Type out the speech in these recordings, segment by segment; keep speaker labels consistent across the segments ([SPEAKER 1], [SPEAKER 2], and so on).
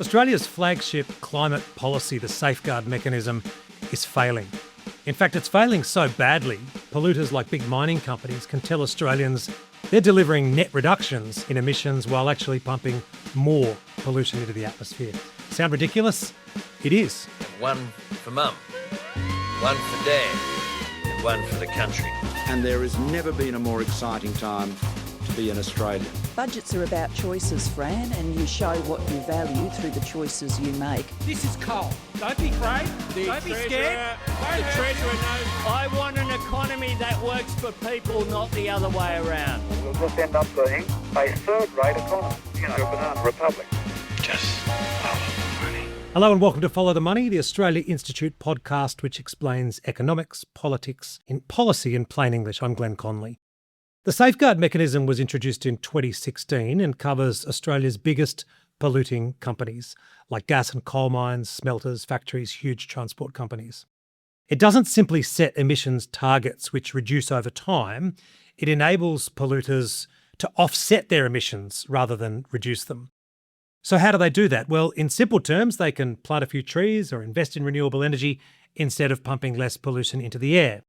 [SPEAKER 1] Australia's flagship climate policy, the safeguard mechanism, is failing. In fact, it's failing so badly, polluters like big mining companies can tell Australians they're delivering net reductions in emissions while actually pumping more pollution into the atmosphere. Sound ridiculous? It is.
[SPEAKER 2] One for Mum, one for Dad, and one for the country.
[SPEAKER 3] And there has never been a more exciting time to be an Australian.
[SPEAKER 4] Budgets are about choices, Fran, and you show what you value through the choices you make.
[SPEAKER 5] This is coal. Don't be afraid. Don't be scared. The Treasurer knows.
[SPEAKER 6] I want an economy that works for people, not the other way around.
[SPEAKER 7] We'll just end up being a third-rate economy, a banana republic.
[SPEAKER 2] Just follow the money.
[SPEAKER 1] Hello and welcome to Follow the Money, the Australia Institute podcast which explains economics, politics, in policy in plain English. I'm Glenn Connley. The safeguard mechanism was introduced in 2016 and covers Australia's biggest polluting companies, like gas and coal mines, smelters, factories, huge transport companies. It doesn't simply set emissions targets which reduce over time. It enables polluters to offset their emissions rather than reduce them. So how do they do that? Well, in simple terms, they can plant a few trees or invest in renewable energy instead of pumping less pollution into the air.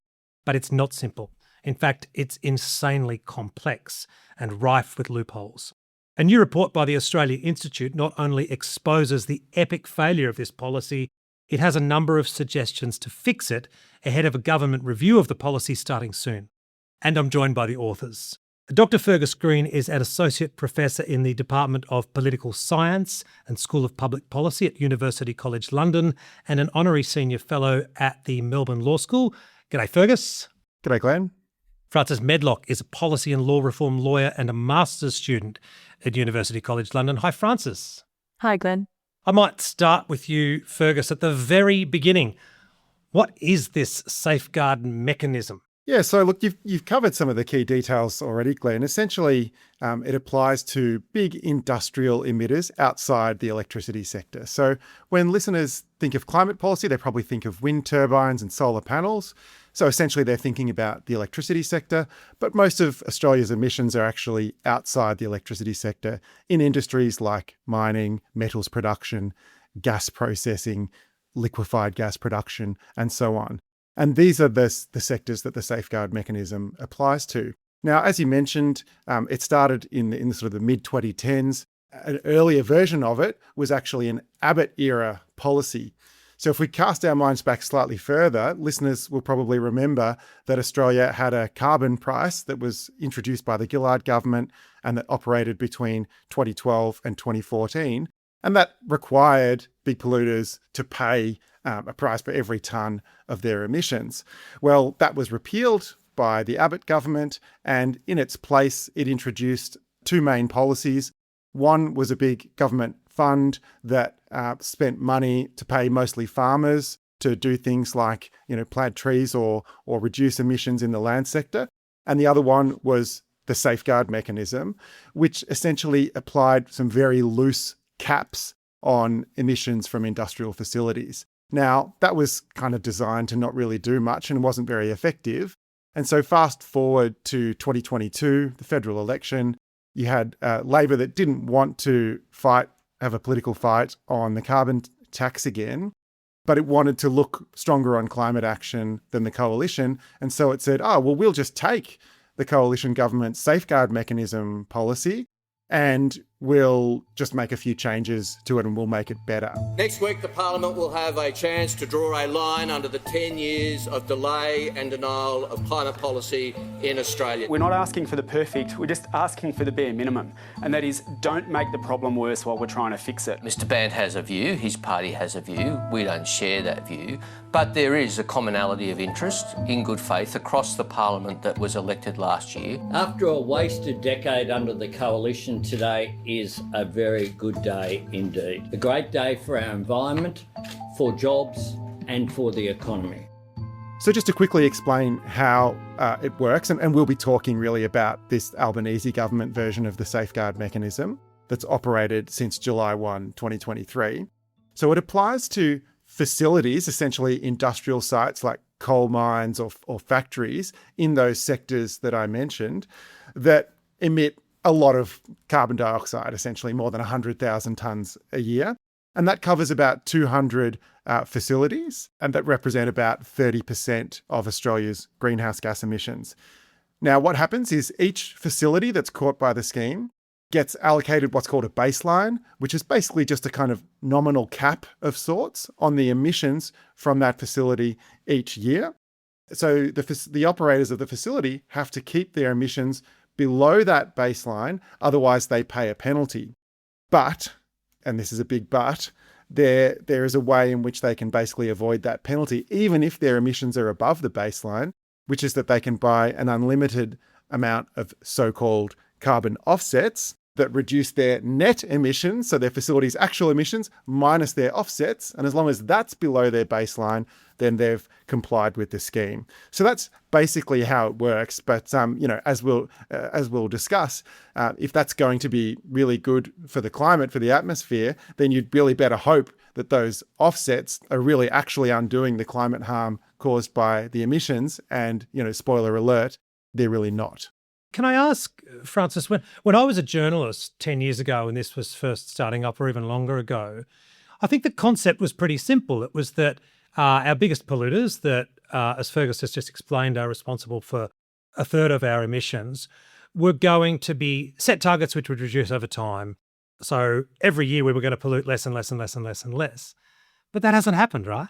[SPEAKER 1] But it's not simple. In fact, it's insanely complex and rife with loopholes. A new report by the Australia Institute not only exposes the epic failure of this policy, it has a number of suggestions to fix it ahead of a government review of the policy starting soon. And I'm joined by the authors. Dr. Fergus is an Associate Professor in the Department of Political Science and School of Public Policy at University College London and an Honorary Senior Fellow at the Melbourne Law School. G'day, Fergus.
[SPEAKER 8] G'day, Glenn.
[SPEAKER 1] Francis Medlock is a policy and law reform lawyer and a master's student at University College London. Hi, Francis.
[SPEAKER 9] Hi, Glenn.
[SPEAKER 1] I might start with you, Fergus, at the very beginning. What is this safeguard mechanism?
[SPEAKER 8] Yeah, so look, you've covered some of the key details already, Glenn. Essentially, it applies to big industrial emitters outside the electricity sector. So when listeners think of climate policy, they probably think of wind turbines and solar panels. So essentially, they're thinking about the electricity sector, but most of Australia's emissions are actually outside the electricity sector in industries like mining, metals production, gas processing, liquefied gas production, and so on. And these are the sectors that the safeguard mechanism applies to. Now, as you mentioned, it started in the sort of the mid-2010s. An earlier version of it was actually an Abbott-era policy. So if we cast our minds back slightly further, listeners will probably remember that Australia had a carbon price that was introduced by the Gillard government and that operated between 2012 and 2014. And that required big polluters to pay a price for every tonne of their emissions. Well, that was repealed by the Abbott government, and in its place, it introduced two main policies. One was a big government fund that spent money to pay mostly farmers to do things like, plant trees or reduce emissions in the land sector. And the other one was the safeguard mechanism, which essentially applied some very loose caps on emissions from industrial facilities. Now, that was kind of designed to not really do much and wasn't very effective. And so fast forward to 2022, the federal election, you had Labor that didn't want to have a political fight on the carbon tax again, but it wanted to look stronger on climate action than the coalition. And so it said, we'll just take the coalition government's safeguard mechanism policy and we'll just make a few changes to it and we'll make it better.
[SPEAKER 10] Next week, the Parliament will have a chance to draw a line under the 10 years of delay and denial of climate policy in Australia.
[SPEAKER 11] We're not asking for the perfect, we're just asking for the bare minimum. And that is, don't make the problem worse while we're trying to fix it.
[SPEAKER 2] Mr Band has a view, his party has a view, we don't share that view, but there is a commonality of interest in good faith across the Parliament that was elected last year.
[SPEAKER 6] After a wasted decade under the coalition, today is a very good day indeed. A great day for our environment, for jobs and for the economy.
[SPEAKER 8] So just to quickly explain how it works, and we'll be talking really about this Albanese government version of the safeguard mechanism that's operated since July 1, 2023. So it applies to facilities, essentially industrial sites like coal mines or factories in those sectors that I mentioned that emit a lot of carbon dioxide, essentially more than 100,000 tonnes a year. And that covers about 200 facilities, and that represent about 30% of Australia's greenhouse gas emissions. Now, what happens is each facility that's caught by the scheme gets allocated what's called a baseline, which is basically just a kind of nominal cap of sorts on the emissions from that facility each year. So the operators of the facility have to keep their emissions below that baseline, otherwise they pay a penalty. But, and this is a big but, there is a way in which they can basically avoid that penalty, even if their emissions are above the baseline, which is that they can buy an unlimited amount of so-called carbon offsets that reduce their net emissions, so their facility's actual emissions minus their offsets. And as long as that's below their baseline, then they've complied with the scheme. So that's basically how it works. But as we'll discuss, if that's going to be really good for the climate, for the atmosphere, then you'd really better hope that those offsets are really actually undoing the climate harm caused by the emissions. And spoiler alert, they're really not.
[SPEAKER 1] Can I ask, Francis, when I was a journalist 10 years ago and this was first starting up, or even longer ago, I think the concept was pretty simple. It was that our biggest polluters that, as Fergus has just explained, are responsible for a third of our emissions, were going to be set targets which would reduce over time. So every year we were going to pollute less and less and less and less and less. But that hasn't happened, right?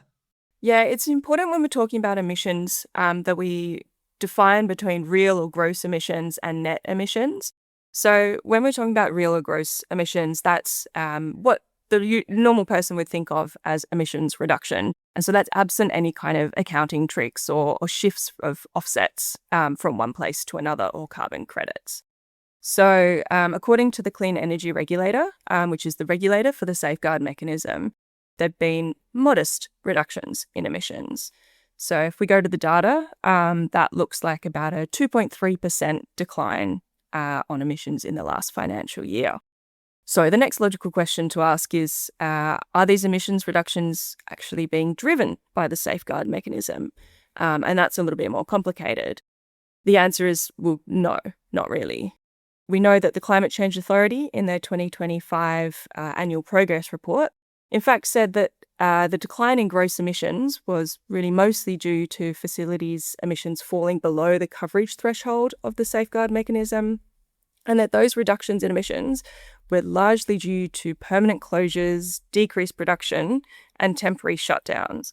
[SPEAKER 9] Yeah, it's important when we're talking about emissions that we define between real or gross emissions and net emissions. So when we're talking about real or gross emissions, that's what the normal person would think of as emissions reduction. And so that's absent any kind of accounting tricks or shifts of offsets from one place to another, or carbon credits. So according to the Clean Energy Regulator, which is the regulator for the safeguard mechanism, there have been modest reductions in emissions. So if we go to the data, that looks like about a 2.3% decline on emissions in the last financial year. So the next logical question to ask is, are these emissions reductions actually being driven by the safeguard mechanism? And that's a little bit more complicated. The answer is, well, no, not really. We know that the Climate Change Authority, in their 2025 annual progress report, in fact said that the decline in gross emissions was really mostly due to facilities' emissions falling below the coverage threshold of the safeguard mechanism, and that those reductions in emissions were largely due to permanent closures, decreased production, and temporary shutdowns.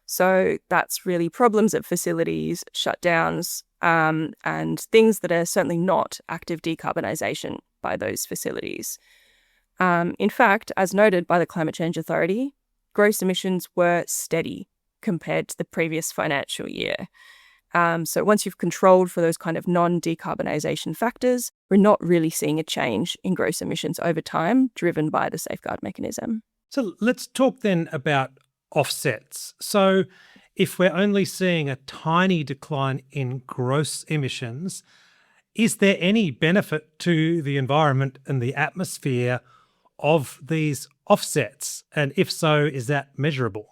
[SPEAKER 9] So that's really problems at facilities, shutdowns, and things that are certainly not active decarbonisation by those facilities. In fact, as noted by the Climate Change Authority, gross emissions were steady compared to the previous financial year. So once you've controlled for those kind of non-decarbonisation factors, we're not really seeing a change in gross emissions over time driven by the safeguard mechanism.
[SPEAKER 1] So let's talk then about offsets. So if we're only seeing a tiny decline in gross emissions, is there any benefit to the environment and the atmosphere of these offsets? And if so, is that measurable?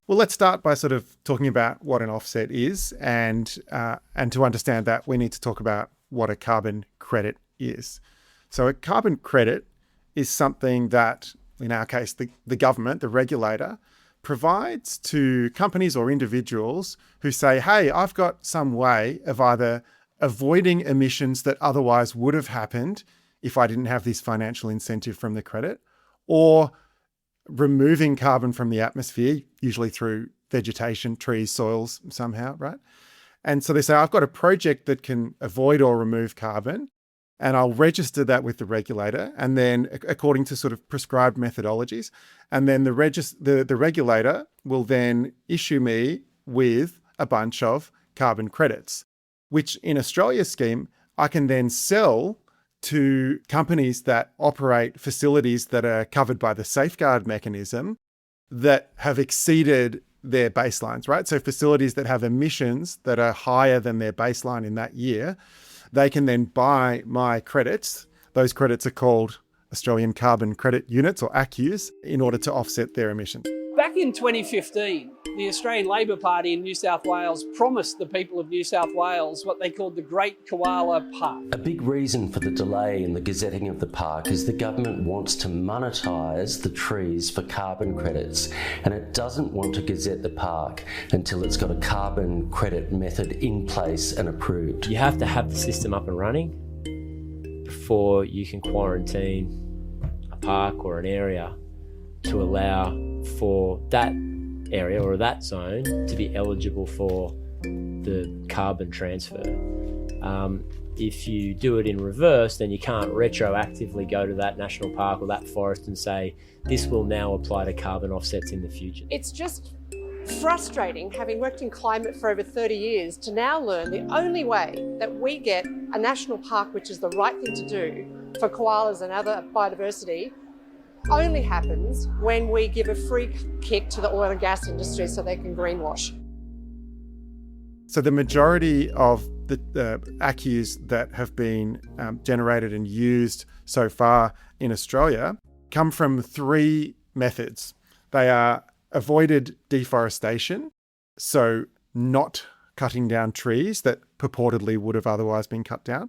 [SPEAKER 8] Well, let's start by sort of talking about what an offset is, and to understand that, we need to talk about what a carbon credit is. So a carbon credit is something that, in our case, the government, the regulator, provides to companies or individuals who say, hey, I've got some way of either avoiding emissions that otherwise would have happened if I didn't have this financial incentive from the credit, or removing carbon from the atmosphere, usually through vegetation, trees, soils, somehow, right? And so they say, I've got a project that can avoid or remove carbon, and I'll register that with the regulator, and then according to sort of prescribed methodologies, and then the regulator will then issue me with a bunch of carbon credits, which in Australia's scheme, I can then sell to companies that operate facilities that are covered by the safeguard mechanism that have exceeded their baselines, right? So facilities that have emissions that are higher than their baseline in that year, they can then buy my credits. Those credits are called Australian Carbon Credit Units, or ACCUs, in order to offset their emissions.
[SPEAKER 9] Back
[SPEAKER 5] Back in 2015, the Australian Labor Party in New South Wales promised the people of New South Wales what they called the Great Koala Park.
[SPEAKER 12] A big reason for the delay in the gazetting of the park is the government wants to monetise the trees for carbon credits, and it doesn't want to gazette the park until it's got a carbon credit method in place and approved.
[SPEAKER 13] You have to have the system up and running before you can quarantine a park or an area to allow for that area or that zone to be eligible for the carbon transfer. If you do it in reverse, then you can't retroactively go to that national park or that forest and say, this will now apply to carbon offsets in the future.
[SPEAKER 14] It's just frustrating, having worked in climate for over 30 years, to now learn the only way that we get a national park, which is the right thing to do for koalas and other biodiversity, only happens when we give a free kick to the oil and gas industry so they can greenwash.
[SPEAKER 8] So the majority of the ACCUs that have been generated and used so far in Australia come from three methods. They are avoided deforestation, so not cutting down trees that purportedly would have otherwise been cut down.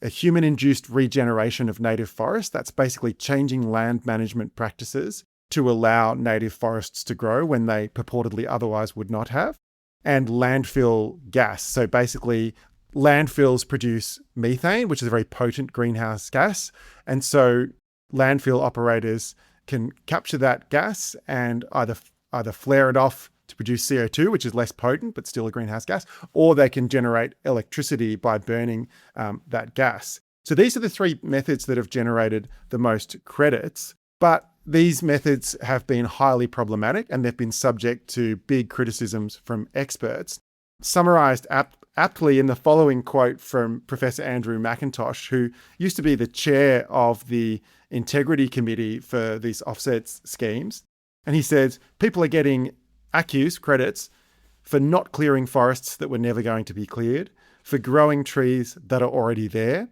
[SPEAKER 8] A human-induced regeneration of native forests, that's basically changing land management practices to allow native forests to grow when they purportedly otherwise would not have. And landfill gas. So basically, landfills produce methane, which is a very potent greenhouse gas. And so landfill operators can capture that gas and either flare it off to produce CO2, which is less potent, but still a greenhouse gas, or they can generate electricity by burning that gas. So these are the three methods that have generated the most credits, but these methods have been highly problematic and they've been subject to big criticisms from experts. Summarised aptly in the following quote from Professor Andrew McIntosh, who used to be the chair of the Integrity Committee for these offsets schemes. And he says, people are getting ACCUs, credits, for not clearing forests that were never going to be cleared, for growing trees that are already there,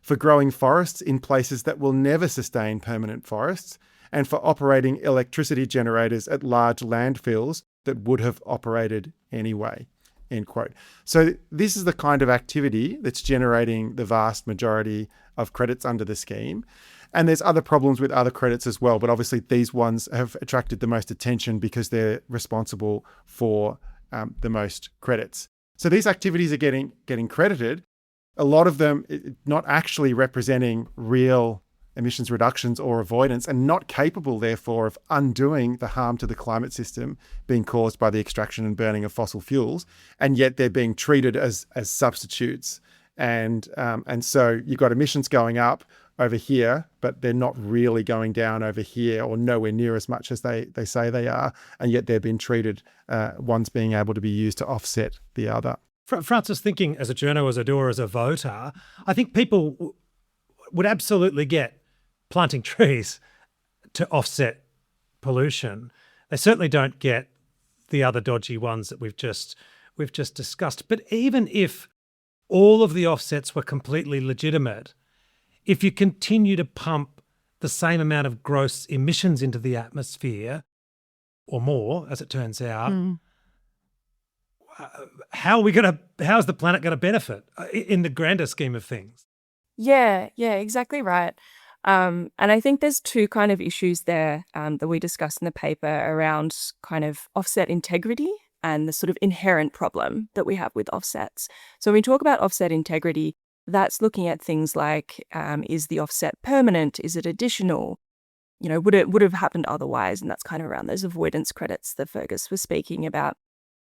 [SPEAKER 8] for growing forests in places that will never sustain permanent forests, and for operating electricity generators at large landfills that would have operated anyway, end quote. So this is the kind of activity that's generating the vast majority of credits under the scheme. And there's other problems with other credits as well, but obviously these ones have attracted the most attention because they're responsible for the most credits. So these activities are getting credited, a lot of them not actually representing real emissions reductions or avoidance, and not capable, therefore, of undoing the harm to the climate system being caused by the extraction and burning of fossil fuels, and yet they're being treated as substitutes. And so you've got emissions going up over here, but they're not really going down over here, or nowhere near as much as they say they are, and yet they're being treated, one's being able to be used to offset the other.
[SPEAKER 1] Francis, thinking as a journo, as a doer, as a voter, I think people would absolutely get planting trees to offset pollution. They certainly don't get the other dodgy ones that we've just discussed. But even if all of the offsets were completely legitimate, if you continue to pump the same amount of gross emissions into the atmosphere, or more, as it turns out, how's the planet going to benefit in the grander scheme of things?
[SPEAKER 9] Yeah, exactly right. And I think there's two kind of issues there that we discussed in the paper around kind of offset integrity and the sort of inherent problem that we have with offsets. So when we talk about offset integrity, that's looking at things like, is the offset permanent? Is it additional? You know, would it have happened otherwise? And that's kind of around those avoidance credits that Fergus was speaking about.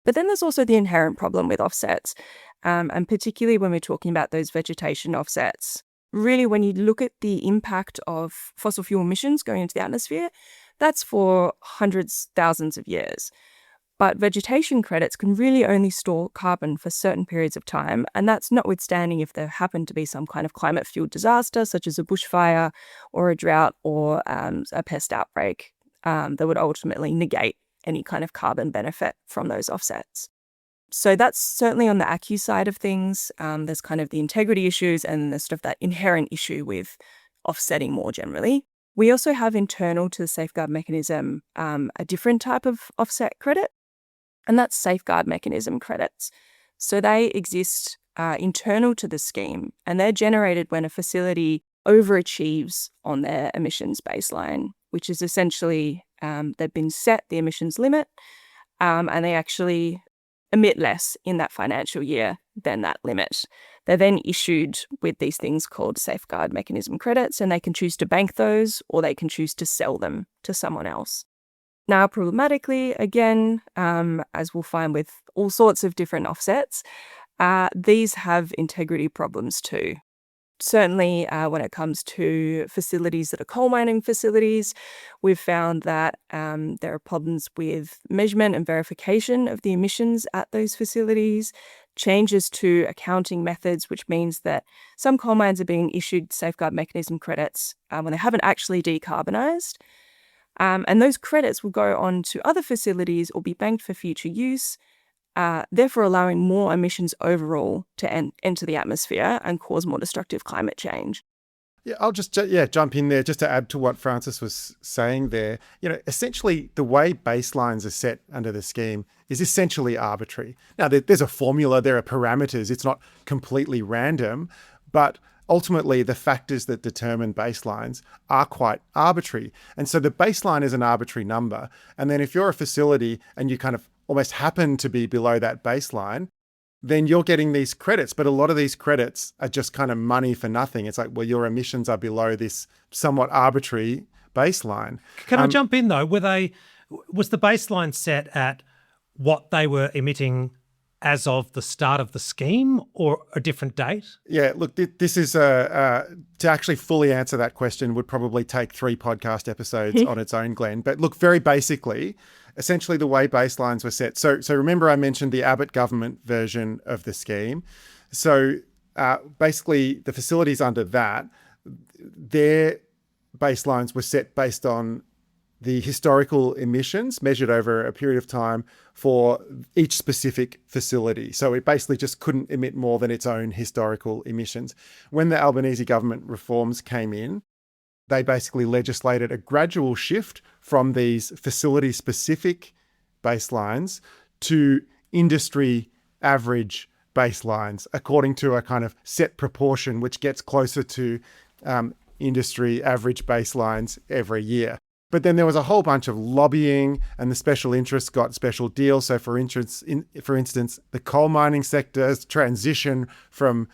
[SPEAKER 9] But then there's also the inherent problem with offsets, and particularly when we're talking about those vegetation offsets. Really, when you look at the impact of fossil fuel emissions going into the atmosphere, that's for hundreds, thousands of years. But vegetation credits can really only store carbon for certain periods of time, and that's notwithstanding if there happened to be some kind of climate-fueled disaster, such as a bushfire or a drought or a pest outbreak that would ultimately negate any kind of carbon benefit from those offsets. So that's certainly on the ACCU side of things. There's kind of the integrity issues and there's sort of that inherent issue with offsetting more generally. We also have internal to the safeguard mechanism a different type of offset credit, and that's safeguard mechanism credits. So they exist internal to the scheme, and they're generated when a facility overachieves on their emissions baseline, which is essentially they've been set the emissions limit, and they actually emit less in that financial year than that limit. They're then issued with these things called safeguard mechanism credits, and they can choose to bank those or they can choose to sell them to someone else. Now, problematically, again, as we'll find with all sorts of different offsets, these have integrity problems too. Certainly, when it comes to facilities that are coal mining facilities, we've found that there are problems with measurement and verification of the emissions at those facilities, changes to accounting methods, which means that some coal mines are being issued safeguard mechanism credits when they haven't actually decarbonised. And those credits will go on to other facilities or be banked for future use, therefore allowing more emissions overall to enter the atmosphere and cause more destructive climate change.
[SPEAKER 8] Yeah, I'll just jump in there just to add to what Francis was saying there. Essentially the way baselines are set under the scheme is essentially arbitrary. Now there's a formula, there are parameters, it's not completely random, but ultimately the factors that determine baselines are quite arbitrary. And so the baseline is an arbitrary number. And then if you're a facility and you kind of almost happen to be below that baseline, then you're getting these credits. But a lot of these credits are just kind of money for nothing. It's like, well, your emissions are below this somewhat arbitrary baseline.
[SPEAKER 1] Can I jump in though? Was the baseline set at what they were emitting as of the start of the scheme or a different date?
[SPEAKER 8] Yeah, look, this is to actually fully answer that question would probably take 3 podcast episodes on its own, Glenn. But look, very basically, essentially the way baselines were set. So remember I mentioned the Abbott government version of the scheme. So basically the facilities under that, their baselines were set based on the historical emissions measured over a period of time for each specific facility. So it basically just couldn't emit more than its own historical emissions. When the Albanese government reforms came in, they basically legislated a gradual shift from these facility-specific baselines to industry average baselines, according to a kind of set proportion, which gets closer to industry average baselines every year. But then there was a whole bunch of lobbying and the special interests got special deals. So for instance, the coal mining sector's transition from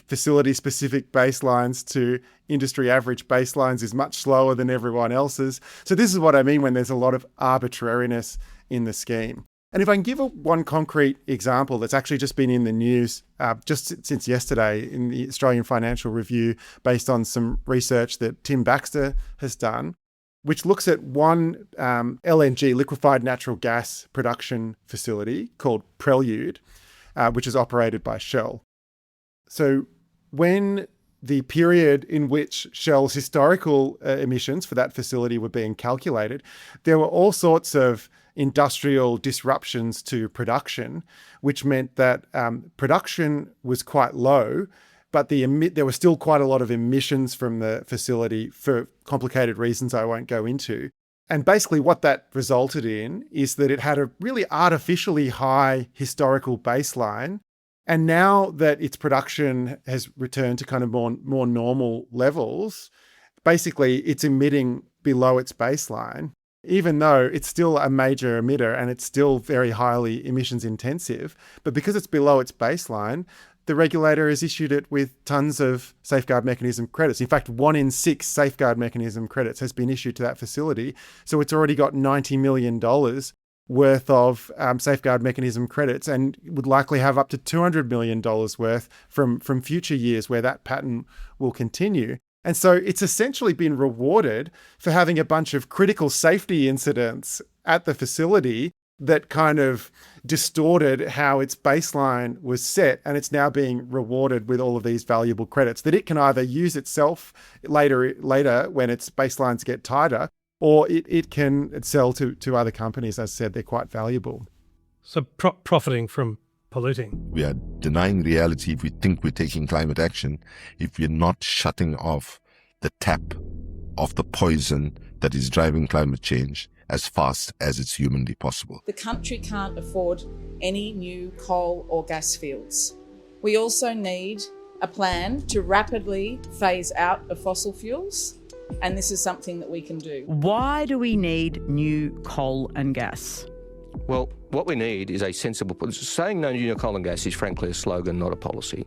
[SPEAKER 8] facility-specific baselines to industry average baselines is much slower than everyone else's. So this is what I mean when there's a lot of arbitrariness in the scheme. And if I can give one concrete example that's actually just been in the news just since yesterday in the Australian Financial Review, based on some research that Tim Baxter has done, which looks at one LNG, liquefied natural gas production facility called Prelude, which is operated by Shell. So when the period in which Shell's historical emissions for that facility were being calculated, there were all sorts of industrial disruptions to production, which meant that production was quite low, but there were still quite a lot of emissions from the facility for complicated reasons I won't go into. And basically what that resulted in is that it had a really artificially high historical baseline. And now that its production has returned to kind of more normal levels, basically it's emitting below its baseline, even though it's still a major emitter and it's still very highly emissions intensive. But because it's below its baseline, the regulator has issued it with tons of safeguard mechanism credits. In fact, 1 in 6 safeguard mechanism credits has been issued to that facility. So it's already got $90 million worth of safeguard mechanism credits and would likely have up to $200 million worth from future years where that pattern will continue. And so it's essentially been rewarded for having a bunch of critical safety incidents at the facility that kind of distorted how its baseline was set, and it's now being rewarded with all of these valuable credits that it can either use itself later when its baselines get tighter, or it can sell to other companies. As I said, they're quite valuable.
[SPEAKER 1] So profiting from polluting.
[SPEAKER 15] We are denying reality if we think we're taking climate action, if we're not shutting off the tap of the poison that is driving climate change as fast as it's humanly possible.
[SPEAKER 16] The country can't afford any new coal or gas fields. We also need a plan to rapidly phase out of fossil fuels, and this is something that we can do.
[SPEAKER 17] Why do we need new coal and gas?
[SPEAKER 2] Well, what we need is a sensible... Saying no new coal and gas is frankly a slogan, not a policy.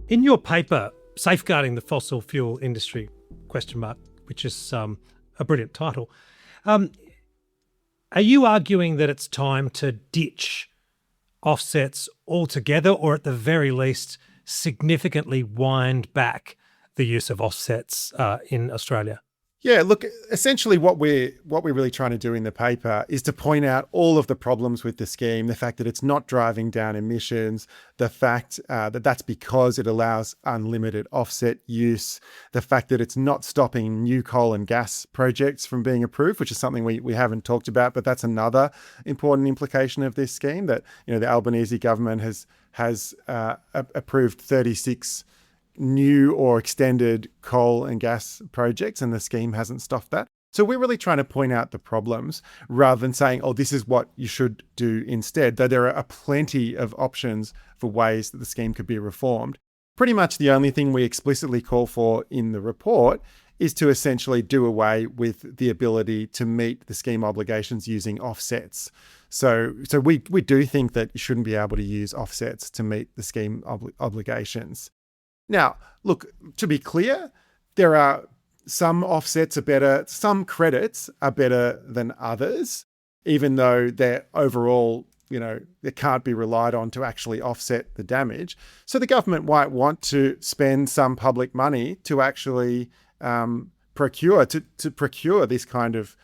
[SPEAKER 1] In your paper, Safeguarding the Fossil Fuel Industry, which is a brilliant title, are you arguing that it's time to ditch offsets altogether, or at the very least significantly wind back the use of offsets in Australia?
[SPEAKER 8] Yeah, look, essentially what we're really trying to do in the paper is to point out all of the problems with the scheme, the fact that it's not driving down emissions, the fact that that's because it allows unlimited offset use, the fact that it's not stopping new coal and gas projects from being approved, which is something we haven't talked about, but that's another important implication of this scheme, that the Albanese government has approved 36 new or extended coal and gas projects, and the scheme hasn't stopped that. So we're really trying to point out the problems rather than saying, oh, this is what you should do instead, though there are plenty of options for ways that the scheme could be reformed. Pretty much the only thing we explicitly call for in the report is to essentially do away with the ability to meet the scheme obligations using offsets. So we do think that you shouldn't be able to use offsets to meet the scheme obligations. Now, look, to be clear, there are some offsets are better, some credits are better than others, even though they're overall, they can't be relied on to actually offset the damage. So the government might want to spend some public money to actually procure this kind of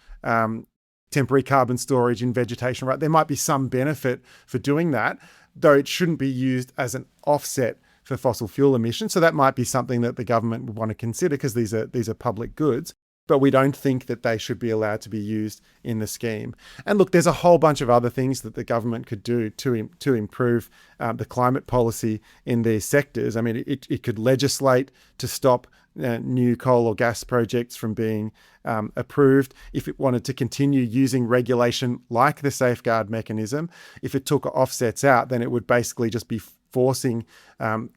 [SPEAKER 8] temporary carbon storage in vegetation, right? There might be some benefit for doing that, though it shouldn't be used as an offset for fossil fuel emissions. So that might be something that the government would want to consider, because these are public goods, but we don't think that they should be allowed to be used in the scheme. And look, there's a whole bunch of other things that the government could do to improve the climate policy in these sectors. I mean, it could legislate to stop new coal or gas projects from being approved. If it wanted to continue using regulation like the safeguard mechanism, if it took offsets out, then it would basically just be forcing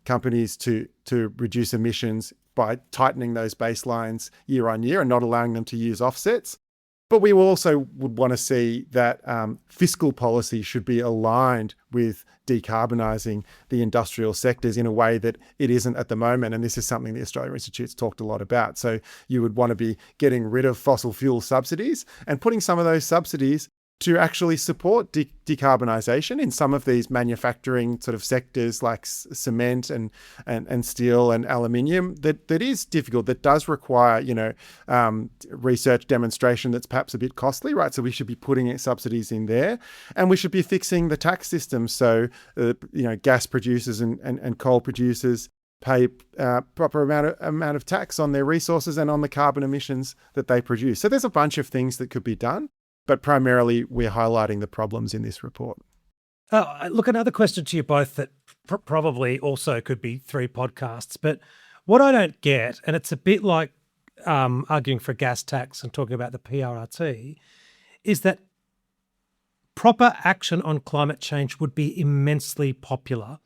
[SPEAKER 8] companies to reduce emissions by tightening those baselines year on year and not allowing them to use offsets. But we also would want to see that fiscal policy should be aligned with decarbonising the industrial sectors in a way that it isn't at the moment. And this is something the Australia Institute's talked a lot about. So you would want to be getting rid of fossil fuel subsidies and putting some of those subsidies to actually support decarbonisation in some of these manufacturing sort of sectors like cement and steel and aluminium that is difficult, that does require, research demonstration that's perhaps a bit costly, right? So we should be putting subsidies in there, and we should be fixing the tax system so, gas producers and coal producers pay proper amount of tax on their resources and on the carbon emissions that they produce. So there's a bunch of things that could be done, but primarily we're highlighting the problems in this report.
[SPEAKER 1] Look, another question to you both that probably also could be 3 podcasts, but what I don't get, and it's a bit like arguing for a gas tax and talking about the PRRT, is that proper action on climate change would be immensely popular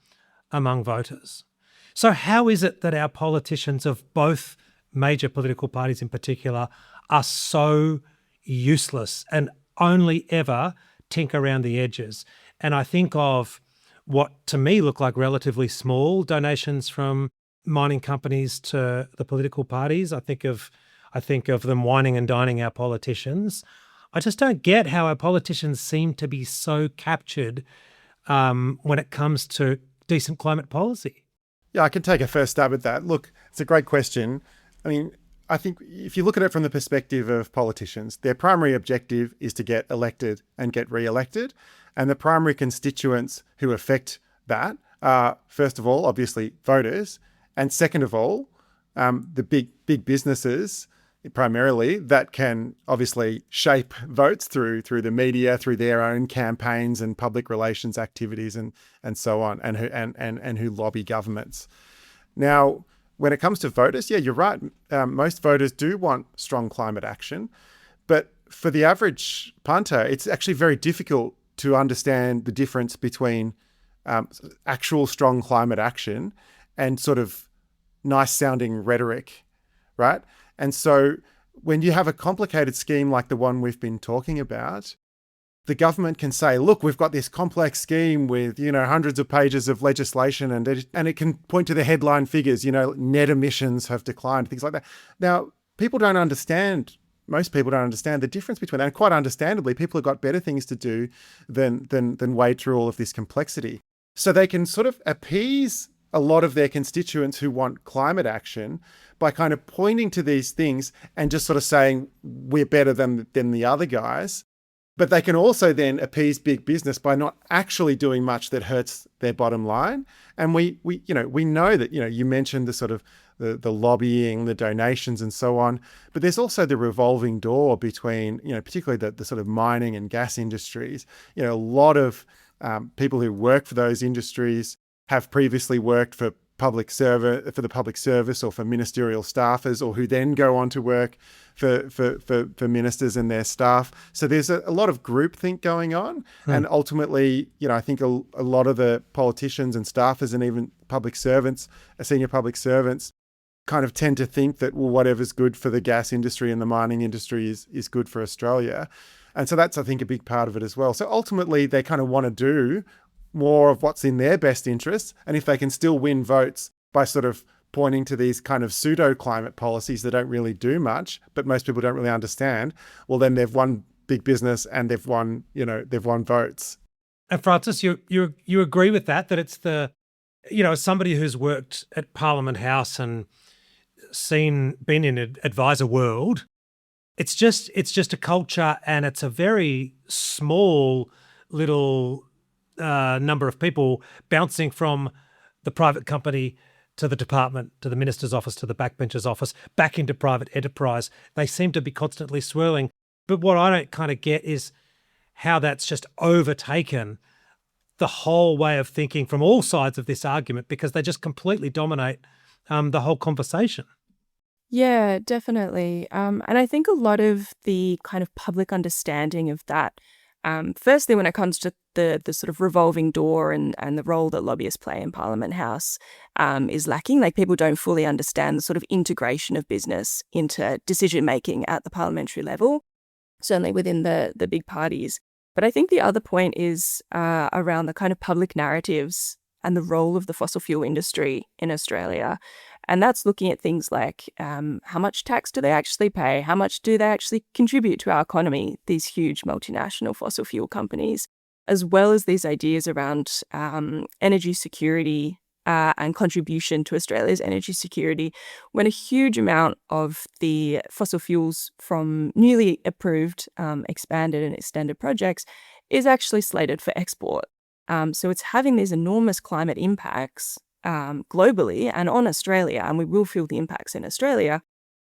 [SPEAKER 1] among voters. So how is it that our politicians of both major political parties in particular are so useless and only ever tinker around the edges? And I think of what to me look like relatively small donations from mining companies to the political parties. I think of them whining and dining our politicians. I just don't get how our politicians seem to be so captured when it comes to decent climate policy.
[SPEAKER 8] Yeah, I can take a first stab at that. Look, it's a great question. I mean, I think if you look at it from the perspective of politicians, their primary objective is to get elected and get re-elected. And the primary constituents who affect that are, first of all, obviously voters. And second of all, the big businesses, primarily, that can obviously shape votes through the media, through their own campaigns and public relations activities and so on, and who lobby governments. Now, when it comes to voters, yeah, you're right. Most voters do want strong climate action. But for the average punter, it's actually very difficult to understand the difference between actual strong climate action and sort of nice sounding rhetoric, right? And so when you have a complicated scheme like the one we've been talking about, the government can say, look, we've got this complex scheme with, hundreds of pages of legislation, and it can point to the headline figures, net emissions have declined, things like that. Now, most people don't understand the difference between that. And quite understandably, people have got better things to do than wade through all of this complexity. So they can sort of appease a lot of their constituents who want climate action by kind of pointing to these things and just sort of saying, we're better than the other guys. But they can also then appease big business by not actually doing much that hurts their bottom line. And we know that, you mentioned the sort of the lobbying, the donations and so on, but there's also the revolving door between, particularly the sort of mining and gas industries. A lot of people who work for those industries have previously worked for the public service or for ministerial staffers, or who then go on to work for ministers and their staff. So there's a lot of groupthink going on. And ultimately, I think a lot of the politicians and staffers and even public servants, senior public servants, kind of tend to think that, well, whatever's good for the gas industry and the mining industry is good for Australia. And so that's, I think, a big part of it as well. So ultimately, they kind of want to do more of what's in their best interests. And if they can still win votes by sort of pointing to these kind of pseudo climate policies that don't really do much, but most people don't really understand, well, then they've won big business and they've won votes.
[SPEAKER 1] And Francis, you agree with that it's as somebody who's worked at Parliament House and been in an advisor world, it's just a culture, and it's a very small little number of people bouncing from the private company to the department, to the minister's office, to the backbencher's office, back into private enterprise. They seem to be constantly swirling. But what I don't kind of get is how that's just overtaken the whole way of thinking from all sides of this argument, because they just completely dominate the whole conversation.
[SPEAKER 9] Yeah, definitely. And I think a lot of the kind of public understanding of that, firstly, when it comes to the sort of revolving door and the role that lobbyists play in Parliament House is lacking. Like, people don't fully understand the sort of integration of business into decision-making at the parliamentary level, certainly within the big parties. But I think the other point is around the kind of public narratives and the role of the fossil fuel industry in Australia. And that's looking at things like how much tax do they actually pay? How much do they actually contribute to our economy, these huge multinational fossil fuel companies, as well as these ideas around energy security and contribution to Australia's energy security, when a huge amount of the fossil fuels from newly approved, expanded and extended projects is actually slated for export. So it's having these enormous climate impacts globally and on Australia, and we will feel the impacts in Australia,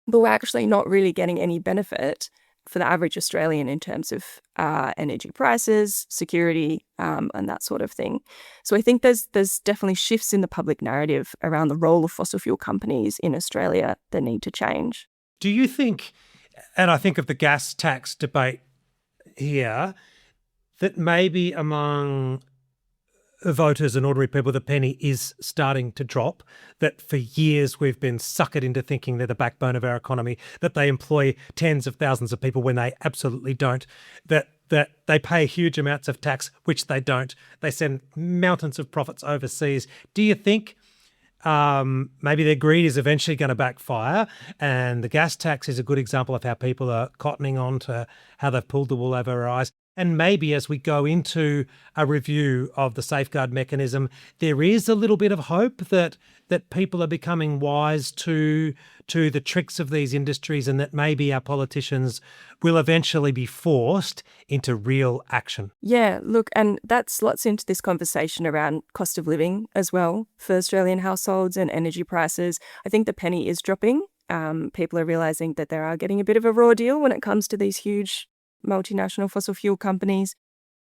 [SPEAKER 9] but we're actually not really getting any benefit for the average Australian in terms of energy prices, security, and that sort of thing. So I think there's definitely shifts in the public narrative around the role of fossil fuel companies in Australia that need to change.
[SPEAKER 1] Do you think, and I think of the gas tax debate here, that maybe among voters and ordinary people, the penny is starting to drop, that for years we've been suckered into thinking they're the backbone of our economy, that they employ tens of thousands of people when they absolutely don't, that they pay huge amounts of tax, which they don't. They send mountains of profits overseas. Do you think maybe their greed is eventually going to backfire, and the gas tax is a good example of how people are cottoning on to how they've pulled the wool over our eyes? And maybe as we go into a review of the safeguard mechanism, there is a little bit of hope that people are becoming wise to the tricks of these industries, and that maybe our politicians will eventually be forced into real action.
[SPEAKER 9] Yeah, look, and that slots into this conversation around cost of living as well for Australian households and energy prices. I think the penny is dropping. People are realising that they are getting a bit of a raw deal when it comes to these huge multinational fossil fuel companies.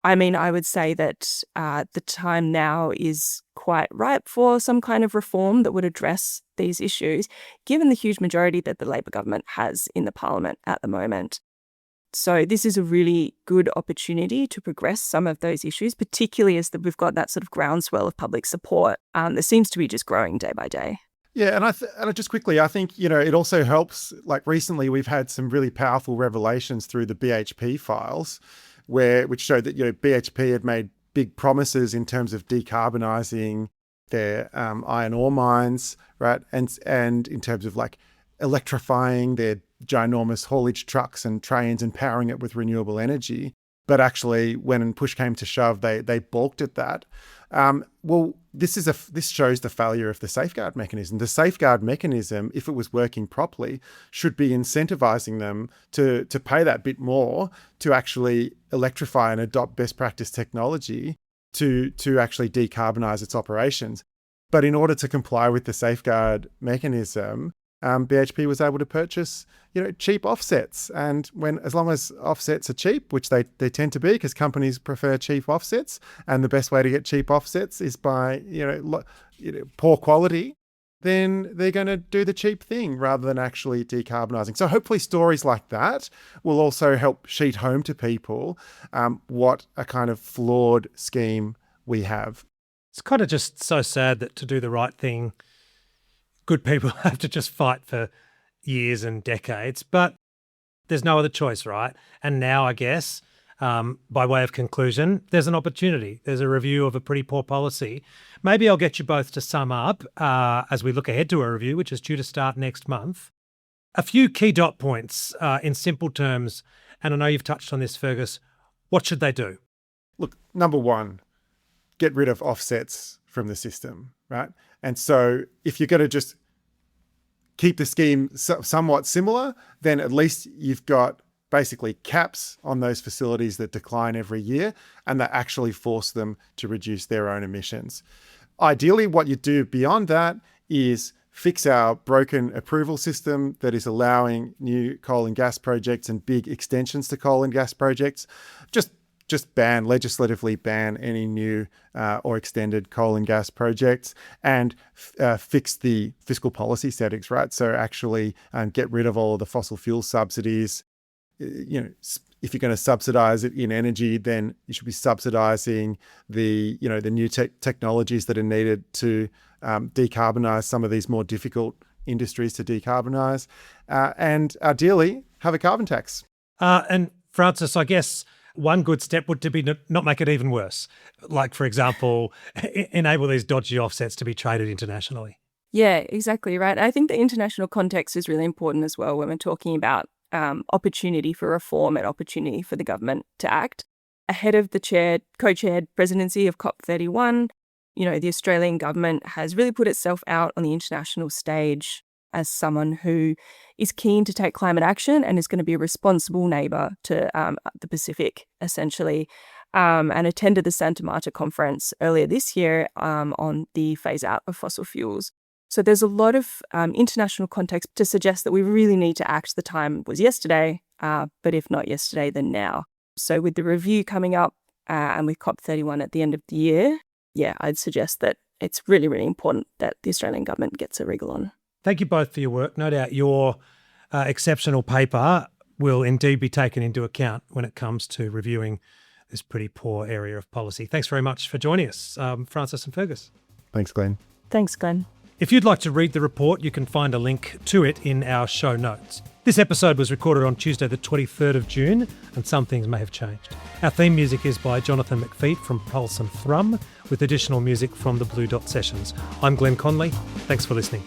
[SPEAKER 9] I mean, I would say that the time now is quite ripe for some kind of reform that would address these issues, given the huge majority that the Labor government has in the Parliament at the moment. So this is a really good opportunity to progress some of those issues, particularly as we've got that sort of groundswell of public support that seems to be just growing day by day.
[SPEAKER 8] Yeah, and just quickly, I think, it also helps, like recently we've had some really powerful revelations through the BHP files, which showed that, BHP had made big promises in terms of decarbonising their iron ore mines, right? And in terms of like electrifying their ginormous haulage trucks and trains and powering it with renewable energy. But actually, when push came to shove, they balked at that. Well, this shows the failure of the safeguard mechanism. The safeguard mechanism, if it was working properly, should be incentivizing them to pay that bit more to actually electrify and adopt best practice technology to actually decarbonize its operations. But in order to comply with the safeguard mechanism, BHP was able to purchase, cheap offsets. And as long as offsets are cheap, which they tend to be because companies prefer cheap offsets, and the best way to get cheap offsets is by, poor quality, then they're going to do the cheap thing rather than actually decarbonising. So hopefully stories like that will also help sheet home to people what a kind of flawed scheme we have.
[SPEAKER 1] It's kind of just so sad that to do the right thing, good people have to just fight for years and decades, but there's no other choice, right? And now, I guess, by way of conclusion, there's an opportunity. There's a review of a pretty poor policy. Maybe I'll get you both to sum up as we look ahead to a review, which is due to start next month. A few key dot points in simple terms, and I know you've touched on this, Fergus. What should they do?
[SPEAKER 8] Look, number one, get rid of offsets from the system, right? And so if you're going to just keep the scheme somewhat similar, then at least you've got basically caps on those facilities that decline every year and that actually force them to reduce their own emissions. Ideally, what you do beyond that is fix our broken approval system that is allowing new coal and gas projects and big extensions to coal and gas projects. Just legislatively ban any new or extended coal and gas projects and fix the fiscal policy settings, right? So actually get rid of all of the fossil fuel subsidies. If you're going to subsidize it in energy, then you should be subsidizing the new technologies that are needed to decarbonize some of these more difficult industries to decarbonize. And ideally, have a carbon tax.
[SPEAKER 1] And Francis, I guess one good step would be not make it even worse. Like, for example, enable these dodgy offsets to be traded internationally.
[SPEAKER 9] Yeah, exactly right. I think the international context is really important as well when we're talking about opportunity for reform and opportunity for the government to act. Ahead of the co-chaired presidency of COP31, the Australian government has really put itself out on the international stage as someone who is keen to take climate action and is going to be a responsible neighbour to the Pacific, essentially, and attended the Santa Marta conference earlier this year on the phase out of fossil fuels. So there's a lot of international context to suggest that we really need to act. The time was yesterday, but if not yesterday, then now. So with the review coming up and with COP31 at the end of the year, I'd suggest that it's really, really important that the Australian government gets a wriggle on.
[SPEAKER 1] Thank you both for your work. No doubt your exceptional paper will indeed be taken into account when it comes to reviewing this pretty poor area of policy. Thanks very much for joining us, Francis and Fergus.
[SPEAKER 8] Thanks, Glenn.
[SPEAKER 9] Thanks, Glenn.
[SPEAKER 1] If you'd like to read the report, you can find a link to it in our show notes. This episode was recorded on Tuesday the 23rd of June, and some things may have changed. Our theme music is by Jonathan McFeet from Pulse and Thrum, with additional music from the Blue Dot Sessions. I'm Glenn Connley. Thanks for listening.